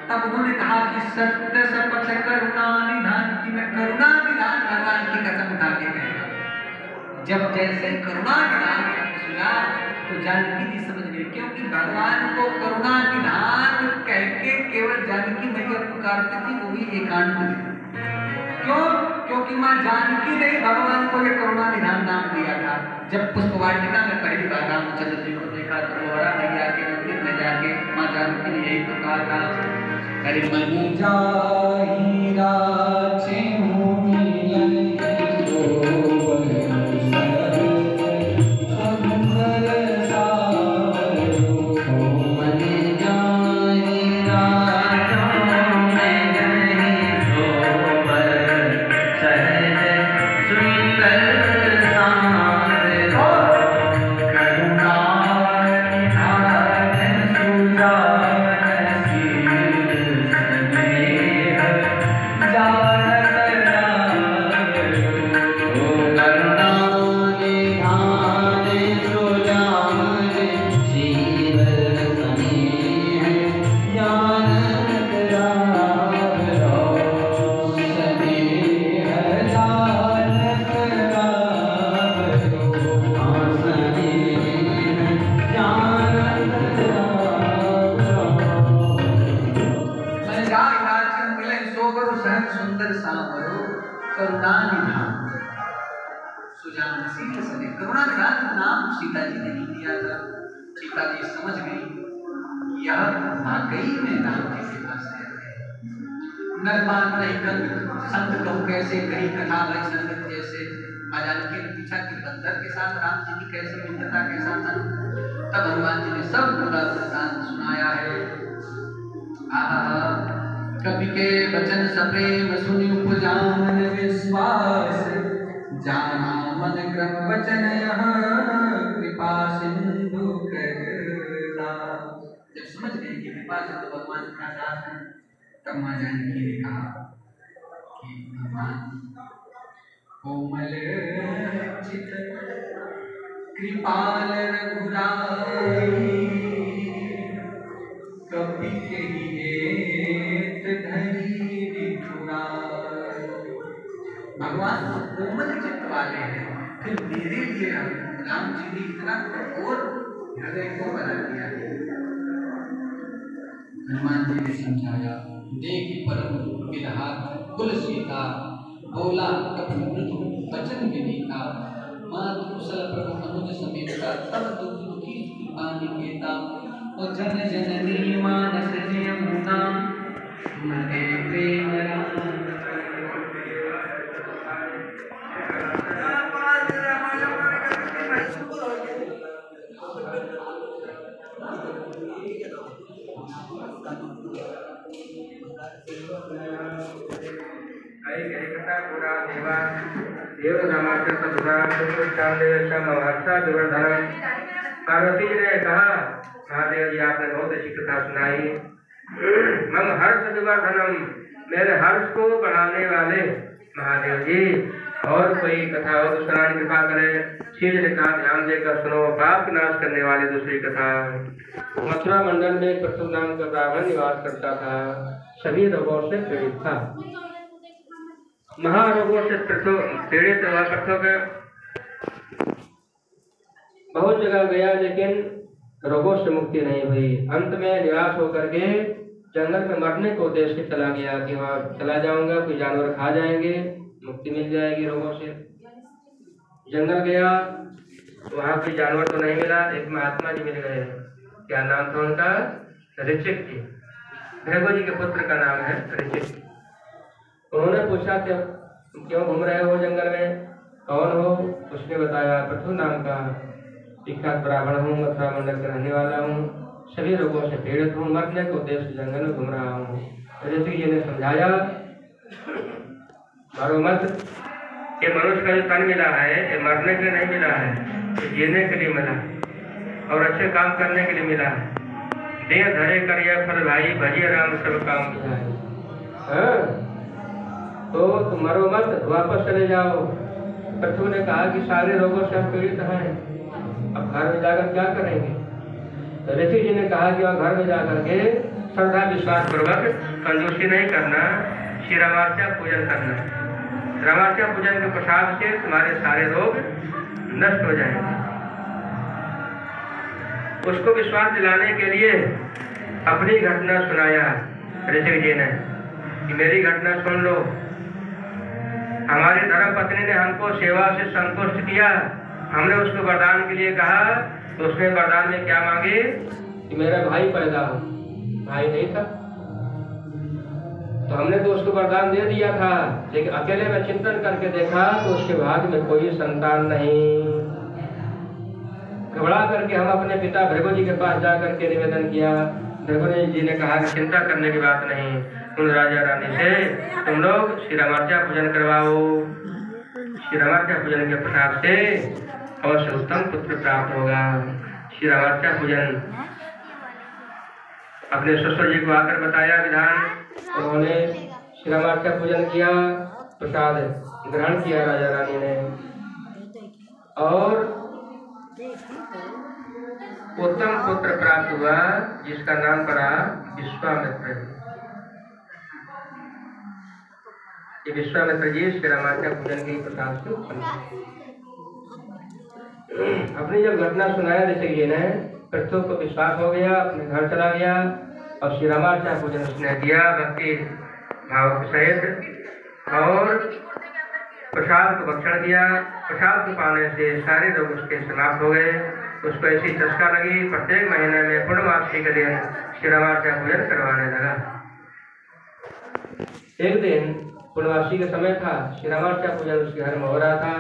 तब उन्होंने कहा कि सत्य शपथ करुणा निधान की, मैं करुणा निधान भगवान की कसम उठा के कहूँगा। जब जैसे करुणा निधान सुना तो जानकी जी समझ गई, क्योंकि भगवान को करुणा निधान कह के केवल जानकी मैया पुकारती थी, वो भी एकांत में। क्यों? क्योंकि माँ जानकी ने भगवान को ये करुणा निधान नाम दिया था। जब पुष्प वाटिका में पहली बार रामचंद्र जी को देखा तो बोरा मैया के मंदिर में जाके माँ जानकी ने यही तो कहा था, अरे मन जाहि राचे करुणा निधान नाम सीता जी ने ही दिया था। सीता जी समझ गई यह वाकई में राम जी के पास है। नरपान नहीं कंद संत कहूँ कैसे, कही कथा भाई संगत जैसे। माँ जानकी ने पूछा कि बंदर के साथ राम जी की कैसी मित्रता, कैसा था? तब हनुमान जी ने सब पूरा वृत्तांत सुनाया है। कवि के वचन सप्रेम सुनि उपजान विश्वास, जाना मन क्रम वचन कृपा सिंधु करदा। जब समझ गए कि कृपा सिंधु भगवान का दास है, तब माँ जानकी ने कहा कि भगवान कोमल चित कृपाल रघुराई, कपि केहित धरी विठुराई। भगवान तो कोमल चित्त वाले हैं, फिर मेरे लिए राम जी ने इतना कठोर हृदय को बना दिया। हनुमान जी ने समझाया, देख परम विधाता कुल सीता, बोला कपि मृदु वचन विनीता, मातु कुशल प्रभु अनुज समेता, तब दुखी कृपा निकेता। और जन जननी मानस यमुना, मते प्रेम राम। पार्वती जी ने कहा, महादेव जी आपने बहुत अच्छी कथा सुनाई। मम हर्ष विवर्धनम, मेरे हर्ष को बढ़ाने वाले महादेव जी, और कोई कथा हो तो सुनाने कृपा करें। शिव जी ने कहा, ध्यान देकर सुनो, पाप नाश करने वाली दूसरी कथा। मथुरा मंडल में प्रथु नाम का ब्राह्मण निवास करता था, सभी रोगों से पीड़ित था। महारोगों से पीड़ित हुआ प्रथु बहुत जगह गया, लेकिन रोगों से मुक्ति नहीं हुई। अंत में निराश होकर के जंगल में मरने को उद्देश्य से चला गया कि वहाँ चला जाऊंगा, कोई जानवर खा जाएंगे, मुक्ति मिल जाएगी रोगों से। जंगल गया, वहाँ कोई जानवर तो नहीं मिला, एक महात्मा जी मिल गए। क्या नाम था उनका? ऋचिक जी। भृगु जी के पुत्र का नाम है ऋचिक। उन्होंने पूछा कि क्यों घूम रहे हो जंगल में, कौन हो? उसने बताया, प्रथु नाम का विख्यात ब्राह्मण हूँ, मथुरा मंडल का रहने वाला हूँ, सभी रोगों से पीड़ित हूँ, मरने को देश जंगल में घूम रहा हूँ। ऋषि जी ने समझाया, मारो मत, ये मनुष्य का जो तन मिला है ये मरने के लिए नहीं मिला है, ये जीने के लिए मिला और अच्छे काम करने के लिए मिला है। देह धरे कर यह फल भाई, भजिए राम सब काम किया है। हाँ? तो तुम मरो मत, वापस चले जाओ। पृथ्वी ने कहा कि सारे रोगों से हम पीड़ित हैं, अब घर में जाकर क्या करेंगे? तो ऋषि जी ने कहा कि वह घर में जाकर के श्रद्धा विश्वास पूर्वक कंजूसी नहीं करना, श्री रामार्चा पूजन करना। रामार्चा पूजन के प्रसाद से तुम्हारे सारे रोग नष्ट हो जाएंगे। उसको विश्वास दिलाने के लिए अपनी घटना सुनाया ऋषि जी ने कि मेरी घटना सुन लो। हमारी धर्म पत्नी ने हमको सेवा से संतुष्ट किया, हमने उसको वरदान के लिए कहा तो उसने वरदान में क्या मांगे कि मेरा भाई पैदा हो। भाई नहीं था तो हमने तो उसको वरदान दे दिया था, लेकिन अकेले में चिंतन करके देखा तो उसके भाग्य में कोई संतान नहीं। घबरा करके हम अपने पिता भृगु जी के पास जाकर के निवेदन किया। भृगु जी ने कहा कि चिंता करने की बात नहीं, उन राजा रानी से तुम लोग श्री रामार्चा पूजन करवाओ। श्री रामार्चा पूजन के प्रसाद से अवश्य उत्तम पुत्र प्राप्त होगा। श्री रामार्चा पूजन अपने ससुर जी को आकर बताया विधान, उन्होंने श्री रामार्चा पूजन किया, प्रसाद ग्रहण किया राजा रानी ने और उत्तम पुत्र प्राप्त हुआ जिसका नाम पड़ा विश्वामित्र। ये विश्वामित्र जी श्री रामार्चा पूजन के प्रसाद से उत्पन्न। अपनी जब घटना सुनाया ऋषि जी ने, पृथ्वी को विश्वास हो गया, अपने घर चला गया और श्री रामार्चा पूजन उसने किया भक्ति भाव के सहित और प्रसाद को भक्षण किया। प्रसाद को पाने से सारे रोग उसके समाप्त हो गए। उसको ऐसी चस्का लगी, प्रत्येक महीने में पूर्णमासी के दिन श्री रामार्चा पूजन करवाने लगा। एक दिन पूर्णमासी का समय था, श्री रामार्चा पूजन उसके घर में हो रहा था।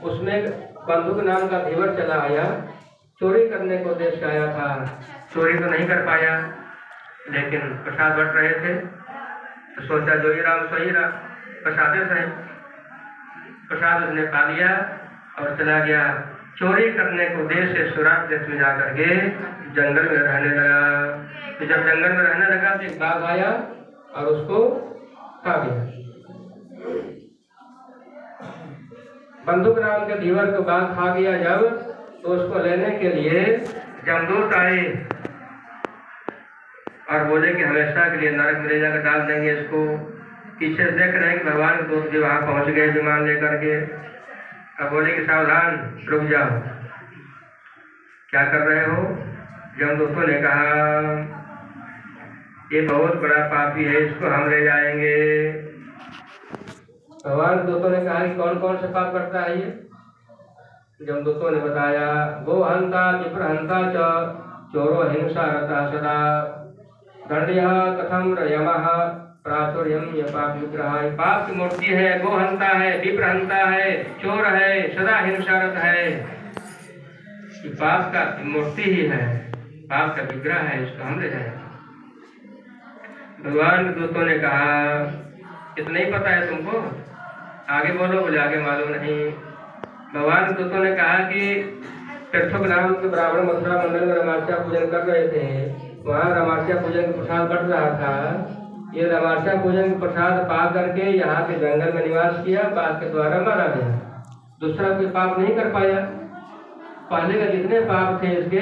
उसमें बंधुक नाम का धीवर चला आया, चोरी करने को उद्देश्य आया था। चोरी तो नहीं कर पाया, लेकिन प्रसाद बट रहे थे तो सोचा जो ही राम सो ही राम, प्रसादे से प्रसाद उसने पा लिया और चला गया। चोरी करने को उद्देश्य से सुराग देश में जाकर के जंगल में रहने लगा। तो जब जंगल में रहने लगा तो एक बाघ आया और उसको खा गया। बंदूक नाम के धीवर को बाघ खा गया जब, तो उसको लेने के लिए जमदूत आए और बोले कि हमेशा के लिए नरक में ले जाकर डाल देंगे इसको। पीछे देख रहे हैं कि भगवान के दूत भी वहां पहुंच गए विमान लेकर के। अब बोले कि सावधान, रुक जाओ, क्या कर रहे हो? जमदूतों ने कहा ये बहुत बड़ा पापी है, इसको हम ले जाएंगे। भगवान के दूतों ने कहा कि कौन कौन से पाप करता है ये? जमदूतों ने बताया, गोहंता विप्रहंता च चोरो हिंसा रता सदा दंड्य कथम यमः प्राचुर्यम ये पाप विग्रह। पाप की मूर्ति है, गोहंता है, विप्रहंता है, चोर है, सदा हिंसारत है। ये पाप का मूर्ति ही है, पाप का विग्रह है, इसको हम ले जाएंगे। भगवान के दूतों ने कहा इतना ही पता है तुमको, आगे बोलो। बोले आगे मालूम नहीं। भगवान के दूतों ने कहा कि पृथ्वी नाम के ब्राह्मण मथुरा मंडल में रामार्चा पूजन कर रहे थे, वहाँ रामार्चा पूजन का प्रसाद बट रहा था। ये रामार्चा पूजन का प्रसाद पा करके यहाँ के जंगल में निवास किया, बाघ के द्वारा मारा गया। दूसरा कोई पाप नहीं कर पाया। पहले के जितने पाप थे इसके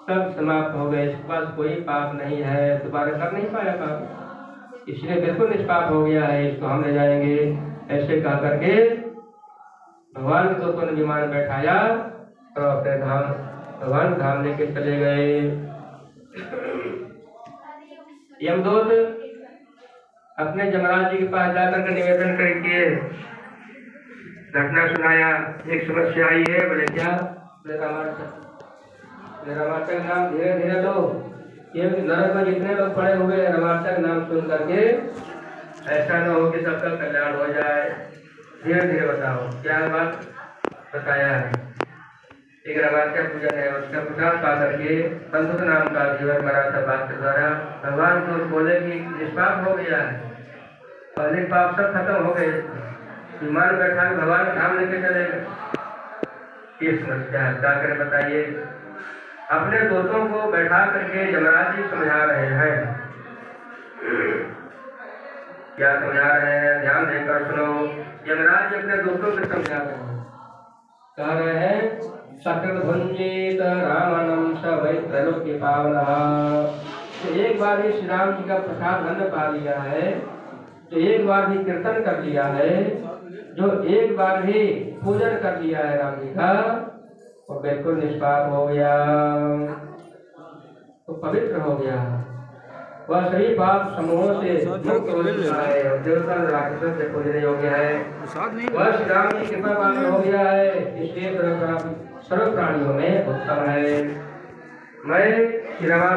सब समाप्त हो गए, इसके पास कोई पाप नहीं है, दोबारा कर नहीं पाया पाप, इसलिए बिल्कुल निष्पाप हो गया है, इसको हम ले जाएंगे। ऐसे कह करके भगवान के दूतों ने विमान बैठाया और अपने धाम भगवान धाम लेके चले गए। यमदूत अपने जमराज जी के पास जाकर के निवेदन करके घटना सुनाया। एक समस्या आई है। बोले क्या? बोले रामार्चा का नाम धीरे धीरे लो, ये नरक में जितने लोग पड़े हुए हैं रामार्चा का नाम सुन करके ऐसा न हो कि सबका कल्याण हो जाए। धीरे धीरे बताओ क्या बात बताया है। एक रवात्या पूजन है, उसका प्रसाद पा करके बंधुक नाम का जीवन मरा था बात के द्वारा भगवान को बोले कि निष्पाप हो गया है, पहले पाप सब खत्म हो गए, विमान बैठा भगवान धाम लेके चलेगा। ये समस्या है, क्या करें बताइए। अपने दोस्तों को बैठा करके यमराज जी समझा रहे हैं, क्या समझा रहे हैं, ध्यान देकर सुनो। यमराज जी अपने दोस्तों को समझा रहे हैं, कह रहे हैं सकल भुंजित रामानम स वै त्रैलोक्य पावनः। तो एक बार ही श्री राम जी का प्रसाद अन्न पा लिया है, तो एक बार ही कीर्तन कर लिया है, जो एक बार ही पूजन कर लिया है राम जी का, वो बिल्कुल निष्पाप हो गया, तो पवित्र हो गया, वह सभी पाप समूहों से मुक्त हो चुका है और देवता राक्षसों से पूजने योग्य है। वह श्री राम की कृपा पात्र हो गया है, इसलिए सर्व प्राणियों में उत्तम है। मैं श्री राम